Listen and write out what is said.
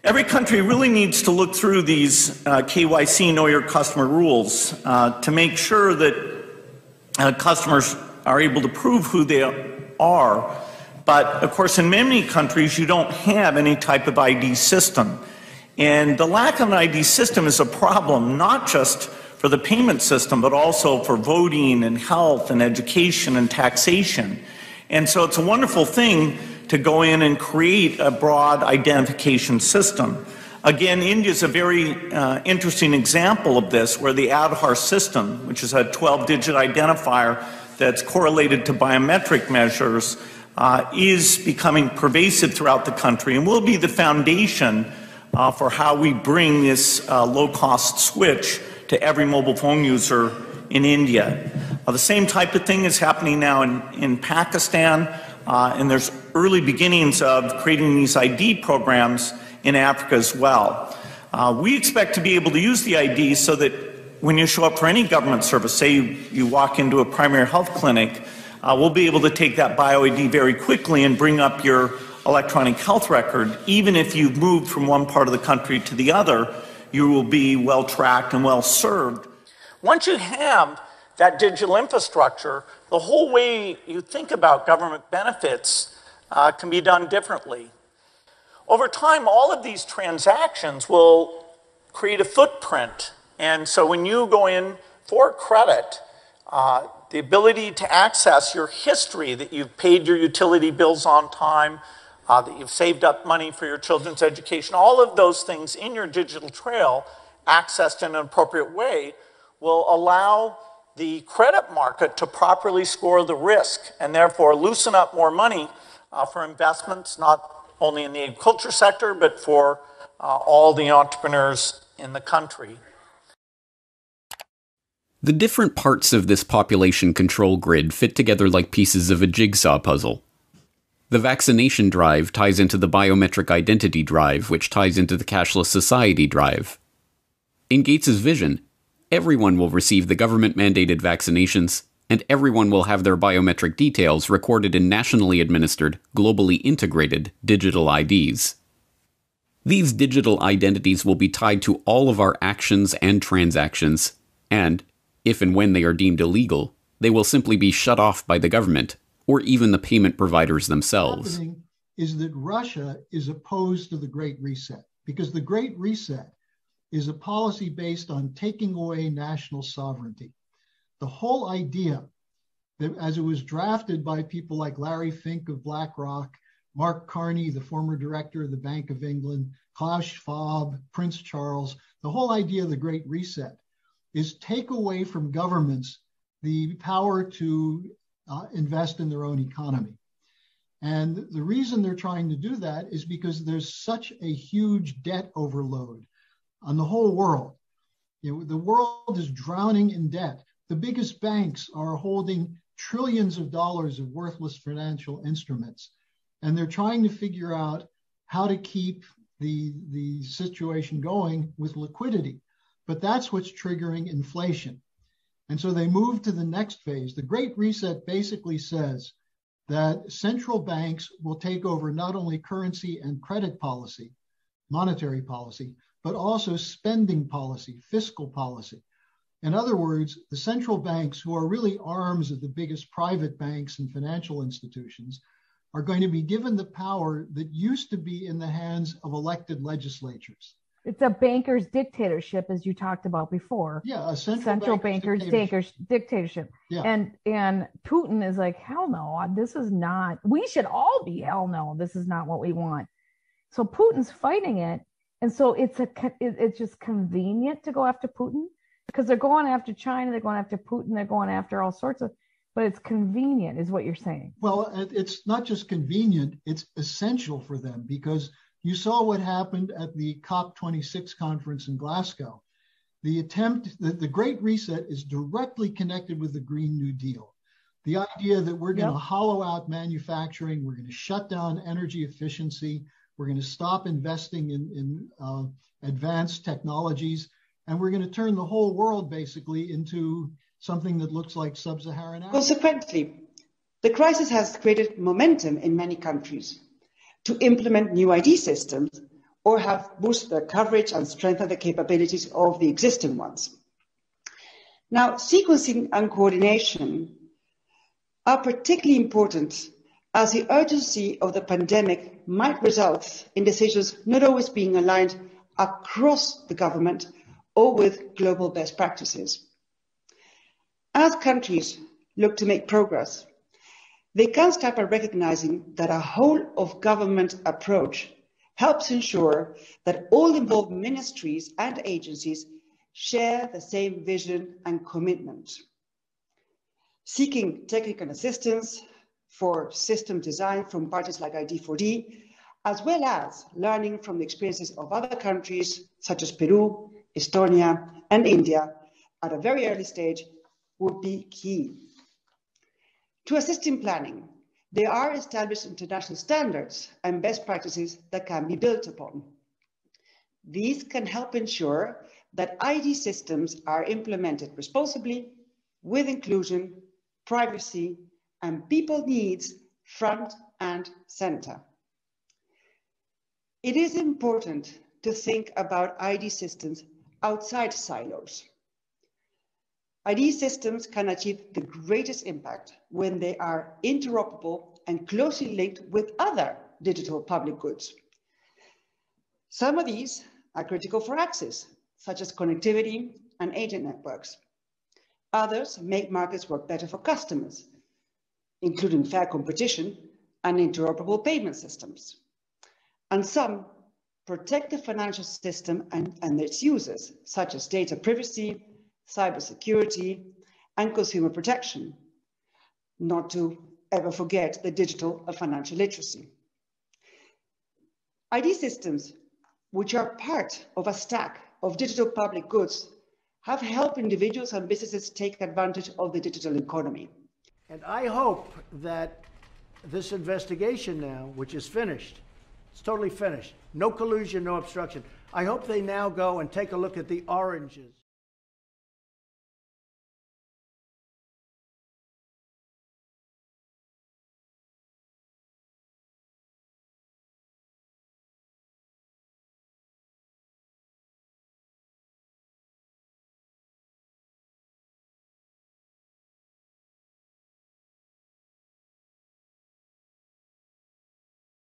Every country really needs to look through these KYC, Know Your Customer rules, to make sure that customers are able to prove who they are. But of course, in many countries, you don't have any type of ID system. And the lack of an ID system is a problem, not just for the payment system, but also for voting and health and education and taxation. And so it's a wonderful thing to go in and create a broad identification system. Again, India is a very interesting example of this, where the Aadhaar system, which is a 12-digit identifier that's correlated to biometric measures, is becoming pervasive throughout the country and will be the foundation for how we bring this low-cost switch to every mobile phone user in India. The same type of thing is happening now in Pakistan, and there's early beginnings of creating these ID programs in Africa as well. We expect to be able to use the ID so that when you show up for any government service, say you walk into a primary health clinic, we'll be able to take that bio-ID very quickly and bring up your electronic health record. Even if you've moved from one part of the country to the other, you will be well tracked and well served. Once you have that digital infrastructure, the whole way you think about government benefits can be done differently. Over time, all of these transactions will create a footprint. And so when you go in for credit, the ability to access your history, that you've paid your utility bills on time, that you've saved up money for your children's education, all of those things in your digital trail, accessed in an appropriate way, will allow the credit market to properly score the risk and therefore loosen up more money for investments, not only in the agriculture sector, but for all the entrepreneurs in the country. The different parts of this population control grid fit together like pieces of a jigsaw puzzle. The vaccination drive ties into the biometric identity drive, which ties into the cashless society drive. In Gates' vision, everyone will receive the government-mandated vaccinations, and everyone will have their biometric details recorded in nationally administered, globally integrated digital IDs. These digital identities will be tied to all of our actions and transactions, and, if and when they are deemed illegal, they will simply be shut off by the government, or even the payment providers themselves. What's happening is that Russia is opposed to the Great Reset, because the Great Reset is a policy based on taking away national sovereignty. The whole idea, that as it was drafted by people like Larry Fink of BlackRock, Mark Carney, the former director of the Bank of England, Klaus Schwab, Prince Charles, the whole idea of the Great Reset is take away from governments the power to invest in their own economy. And the reason they're trying to do that is because there's such a huge debt overload on the whole world. You know, the world is drowning in debt. The biggest banks are holding trillions of dollars of worthless financial instruments. And they're trying to figure out how to keep the situation going with liquidity. But that's what's triggering inflation. And so they move to the next phase. The Great Reset basically says that central banks will take over not only currency and credit policy, monetary policy, but also spending policy, fiscal policy. In other words, the central banks, who are really arms of the biggest private banks and financial institutions, are going to be given the power that used to be in the hands of elected legislatures. It's a banker's dictatorship, as you talked about before. Yeah, a central banker's dictatorship. Yeah. And Putin is like, hell no, this is not, we should all be, hell no, this is not what we want. So Putin's fighting it. And so it's just convenient to go after Putin, because they're going after China, they're going after Putin, they're going after all sorts of, but it's convenient is what you're saying. Well, it's not just convenient, it's essential for them, because you saw what happened at the COP26 conference in Glasgow. The Great Reset is directly connected with the Green New Deal. The idea that we're going to hollow out manufacturing, we're going to shut down energy efficiency, we're going to stop investing in advanced technologies, and we're going to turn the whole world basically into something that looks like sub-Saharan Africa. Consequently, the crisis has created momentum in many countries to implement new ID systems or have boosted the coverage and strengthened the capabilities of the existing ones. Now, sequencing and coordination are particularly important as the urgency of the pandemic might result in decisions not always being aligned across the government or with global best practices. As countries look to make progress, they can start by recognizing that a whole of government approach helps ensure that all involved ministries and agencies share the same vision and commitment. Seeking technical assistance for system design from parties like ID4D, as well as learning from the experiences of other countries such as Peru, Estonia, and India at a very early stage would be key. To assist in planning, there are established international standards and best practices that can be built upon. These can help ensure that ID systems are implemented responsibly, with inclusion, privacy, and people needs front and center. It is important to think about ID systems outside silos. ID systems can achieve the greatest impact when they are interoperable and closely linked with other digital public goods. Some of these are critical for access, such as connectivity and agent networks. Others make markets work better for customers, including fair competition and interoperable payment systems. And some protect the financial system and its users, such as data privacy, cybersecurity, and consumer protection, not to ever forget the digital and financial literacy. ID systems, which are part of a stack of digital public goods, have helped individuals and businesses take advantage of the digital economy. And I hope that this investigation now, which is finished, it's totally finished, no collusion, no obstruction, I hope they now go and take a look at the oranges.